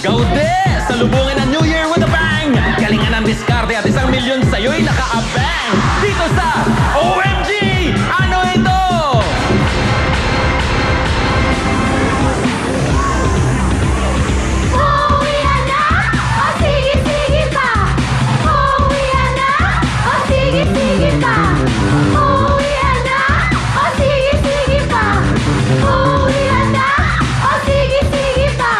Gaude! Salubungin ang New Year with a bang! Galingan ng diskarte at 1 milyon sa'yo'y naka-abang! Dito sa OMG! Ano ito? Uuwian na! O sige-sige pa! Uuwian na! O sige-sige pa! Uuwian na! O sige-sige pa! Uuwian na! O sige-sige pa!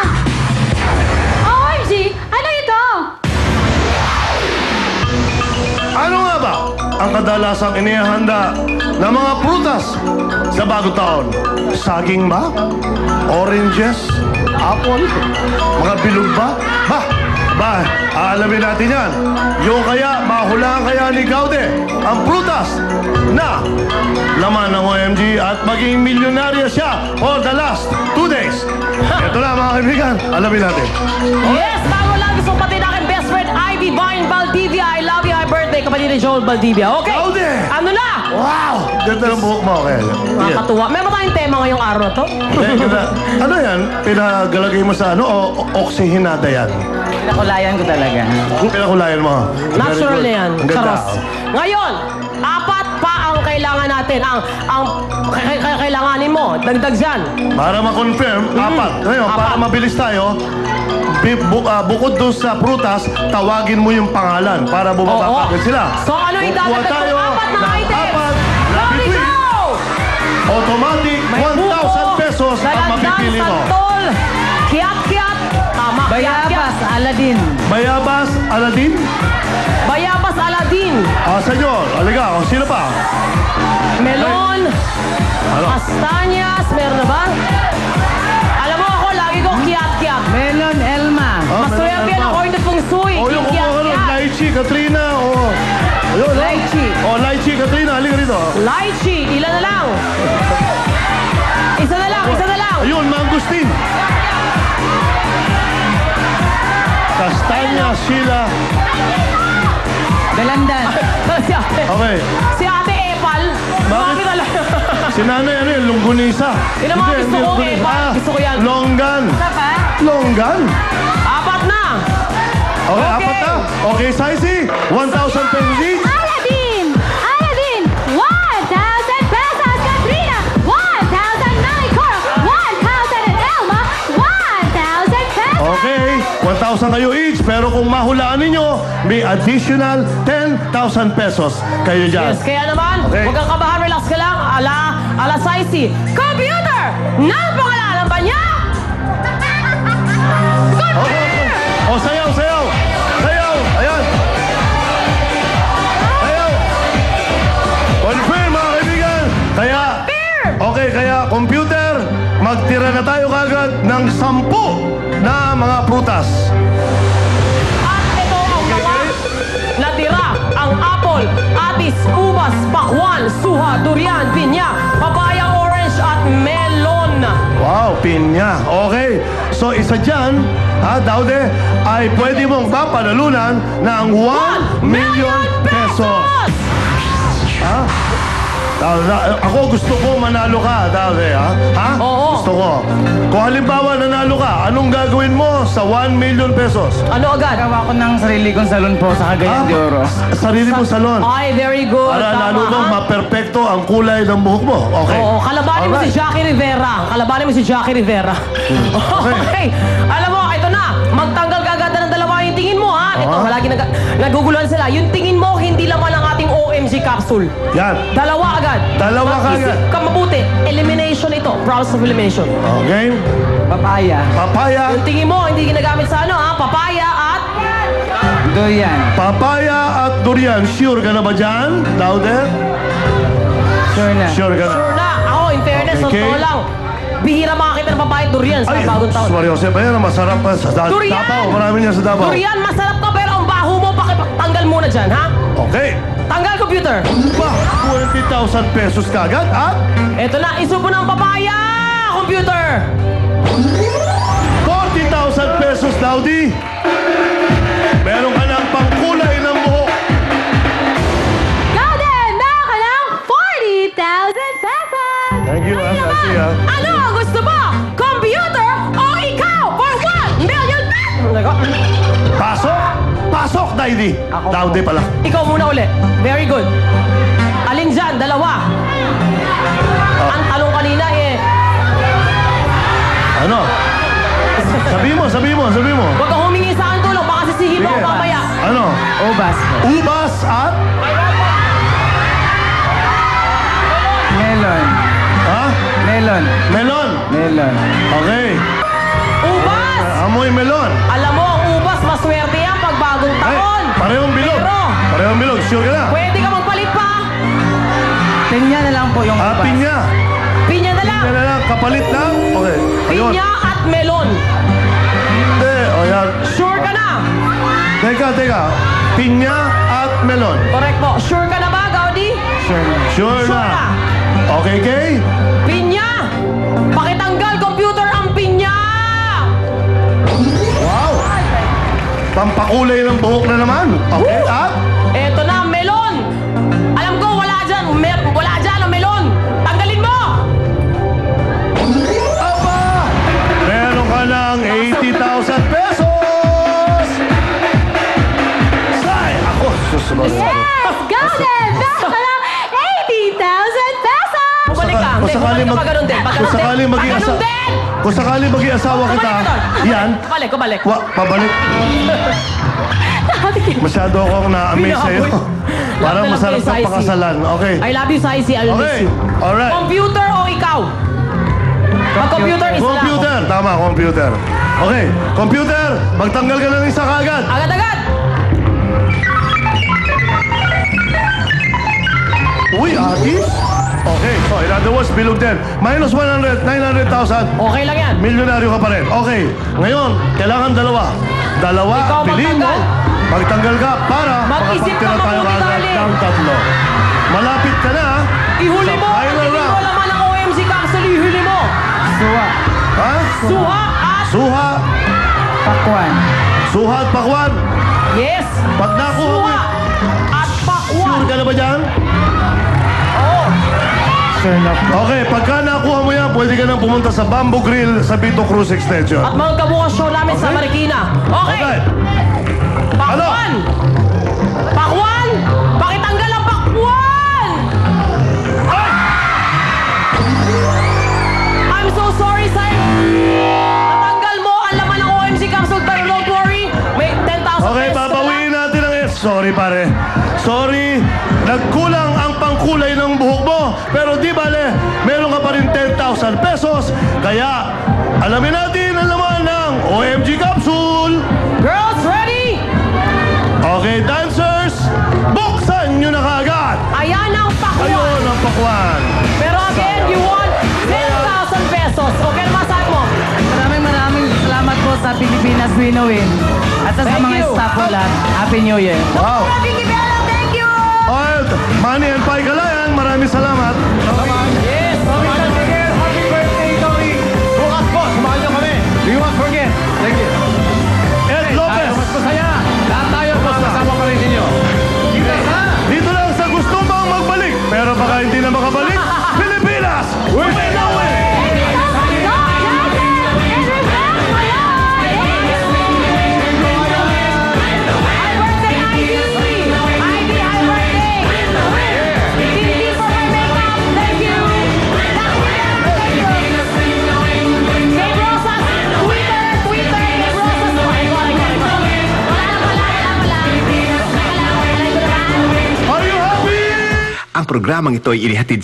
OMG! Ano ito? Ano nga ba ang kadalasang inihanda ng mga prutas sa bagong taon? Saging ba? Oranges? Apple? Mga bilog ba? Aalamin natin yan. Yung kaya, mahulaan kaya ni Gaude ang prutas na laman ng OMG at maging milyonarya siya for the last 2 days. Ito na mga kaibigan, alamin natin. Yes, bago lang gusto ko pati na aking best friend, Ivy Vine Valdivia. I love you, happy birthday, kapatid ni Joel Valdivia. Okay? Gaude! Ano na? Wow! Ganda ng buhok mo. Okay. Nakakatuwa. Meron tayong tema ngayong araw na to? Ano yan? Pinagalagay mo sa ano o oksihinada yan? Pinakulayan ko talaga. Pinakulayan mo. Natural na yan. Ang ganda. Charos. Ngayon, 4 pa ang kailangan natin. Ang kailanganin mo. Dagdag dyan. Para ma-confirm, 4. Ngayon, para 4. mabilis tayo, bukod doon sa prutas, tawagin mo yung pangalan para bumaba Oo. agad sila. So ano yung Kukuha dadagdag tayo ng 4 na ng items? 4 Let lucky me free. go! Automatic, May 1,000 pesos ang dalandan, mapipili mo. santol, kiat-kiat. Tama, Bayabas, kiat-kiat. Aladin. Bayabas, Aladin. Bayabas Aladin. Senyor, aliga. Sino pa? Melon. Ano? Kastanyas. Meron na ba? Alam mo ako, lagi ko kiat-kiat. Melon, Elma. Maswerte yan according to Feng Shui. O yung kumuha ka nun, Kiat-kiat. Lychee, Katrina, o... Ayun, no? Lychee. O, Lychee, Katrina, halika rito. Lychee. Ilan na lang? Isa na lang, isa na lang. Ayun, mangustin. Kastanya, Sheila. Dalandan. Si ate. Okay. Si ate Epal. Bakit na lang? Si nanay, ano yun? Longganisa. Yun ang mga Hindi, gusto ko, hindi, Epal. Gusto ko yan. Longgan. Isa pa? Longgan. 4 na. Okay, Okay. 4 na. Okay, Saisi. 1,000 pesos each. Aladin! Aladin! 1,000 pesos! Katrina! 1,000 Malicoro! 1,000 and Elma! 1,000 pesos! Okay, 1,000 kayo each. Pero kung mahulaan ninyo, may additional 10,000 pesos kayo dyan. Yes, kaya naman, Okay. huwag kang kabahan, relax ka lang. Ala Saisi. Computer! Nang pangalanan ba niya? O, sayaw, sayaw! Sayaw! Ayan! Sayaw! Confirm, mga kaibigan! Kaya, okay, kaya computer, magtira na tayo kagad ng 10 na mga prutas. At ito ang mga natira. Ang apple, atis, ubas, pakwan, suha, durian, pinya, papaya, orange at melon. Wow, pinya. Okay. So, isa dyan, Daude, ay pwede mong papanalunan ng 1 million pesos. Ha? Ako gusto ko manalo ka, Daude, ha? Oo. Gusto ko. Kung halimbawa nanalo ka, anong gagawin mo sa 1 million pesos? Ano agad? Gawa ko ng sarili kong salon po sa Cagayan de Oro. Sarili mo salon. Ay, very good. Para Tama, lalo bang ha? maperpekto ang kulay ng buhok mo. Okay. Oo, kalabanin mo si Alright. Jackie Rivera. Kalabanin mo si Jackie Rivera. Okay. Alam mo, ito na. Magtanggal ka agad ng dalawa yung tingin mo, ha? Ito, lagi naguguluhan sila. Yung tingin mo, hindi laman ang ating OMG capsule. Yan. Dalawa agad. Dalawa ka Mag-isip agad. ka mabuti. Elimination ito. Process of elimination. Okay. Papaya. Papaya. Yung tingin mo, hindi ginagamit sa ano, ha? Papaya at... Durian. Papaya at durian. Sure ka na ba dyan, Daude? Sure na. Sure ka na. Sure na. Ako, in fairness, Okay. totoo lang. Bihira makakita ng papaya at durian sa bagong taon. Mario Jose, ayan, masarap pa sa Durian! Davao. Marami niya sa Davao. Durian, masarap to, pero ang baho mo, pakitanggal muna dyan, ha? Okay. Tanggal, computer. Ba, 20,000 pesos kagad at Ito na, isubo ng papaya! Computer! 40,000 pesos, Daudi. Meron ka ng pangkulay ng buhok. Golden! Meron ka ng 40,000 pesos! Thank you, Ano naman? Kasi, Ano ang gusto mo? Computer o ikaw for 1 million pesos? Heidi. Ako po. Daude pala. Ikaw muna ulit. Very good. Alin dyan? Dalawa. Ang talong kanina eh. Ano? Sabi mo. Huwag kang humingi sa akin tulong. Baka sisihin mo Sige. ako mamaya. Ano? Ubas po. Ubas at? Melon. Ha? Melon. Melon. Melon. Okay. Ubas! Amoy melon. Alam mo, ang ubas, maswerte yan pag bagong Ay, taon. parehong bilog. Pero, Parehong bilog. Sure ka na? pwede ka magpalit pa. Pinya na lang po yung ubas. Pinya. Pinya na lang. Pinya na lang. Kapalit na. Okay. Ayun. Pinya at melon. Hindi. O yan. Sure ka na? Teka. Pinya at melon. Correct po. Sure ka na ba, Gaudi? Sure na. Sure Sure na. na. Okay, Kay? Pinya! Pakitanggal, computer, ang pinya! Wow! Pampakulay ng buhok na naman. Okay, at? Eto na, melon! Alam ko, wala dyan. Wala dyan ang melon. Tanggalin mo! Aba! Meron ka ng 80,000 pesos! Say! Ako, susunod. Yes! Got it! Best ka lang 80,000 pesos! Bumalik ka. Hindi, bumalik ka pa ganun din. Kung sakaling maging Pag ganun asa- din! Kung sakaling maging asawa kita, Bumalik ka doon. yan, Kabalik. pabalik. Masyado akong na-amaze sa'yo. Parang Love na masarap love ng kayo, Sai. pakasalan. Okay. I love you, Sai. I'll miss Okay. you. Alright. Computer o ikaw? Mag-computer, isa lang. Computer. Tama, computer. Okay. Computer, magtanggal ka ng isa kaagad. Agad-agad! Uy, atis? Okay, so in other words, bilog din. Minus 100, 900,000. Okay lang yan. Milyonaryo ka pa rin. Okay, ngayon, kailangan dalawa. Ikaw Piliin mo. magtanggal. Magtanggal ka para Mag-isip ka makapagtira tayo mabuti, agad darling. ng tatlo. Malapit ka na. Ihuli sa mo! Ang final tingin mo round. laman ng OMG capsule, ihuli mo! Suwa. Ha? Suha at... Suha. Pakwan. Suha at pakwan. Yes! Pag nakuha mo, Suha at pakwan! sure ka na ba dyan? Sure na po. Okay, pagka nakuha mo yan, pwede ka nang pumunta sa Bamboo Grill sa Vito Cruz Extension. At magkabukas show namin sa Okay. Marikina. Okay! Okay. Pakwan! Pakwan! Pakitanggal ang pakwan! I'm so sorry, Sai. Natanggal mo ang laman ng OMG capsule, pero don't worry. May 10,000 Okay, pesos babawiin natin ang S. Sorry, pare. Sorry. Nagkulang ang pangkulay ng buhok mo. Pero di bale, meron ka pa rin 10,000 pesos. Kaya, alamin natin ang laman ng OMG capsule. Girls, ready? Okay, dancers, buksan nyo na kaagad. Ayan ang pakwan. Ayun ang pakwan. Pero again, you won 10,000 pesos. Okay na masabi mo? Maraming salamat po sa Pilipinas Winnowin. At sa Thank mga you. staff po lahat. Happy New Year. Wow. Vicky Bello, thank you! Alright, Manny and Pai Galayan, maraming salamat. Yes. Happy birthday, Tony! Bukas po, sumali nyo kami. We won't forget. Thank you. Ed Lopez, Mas masaya. Lahat tayo mas kasama pa rin ninyo. dito lang sa gusto bang magbalik. Pero baka hindi na makabalik. Pilipinas, we're going! Are you happy? Ang programang ito ay inihatid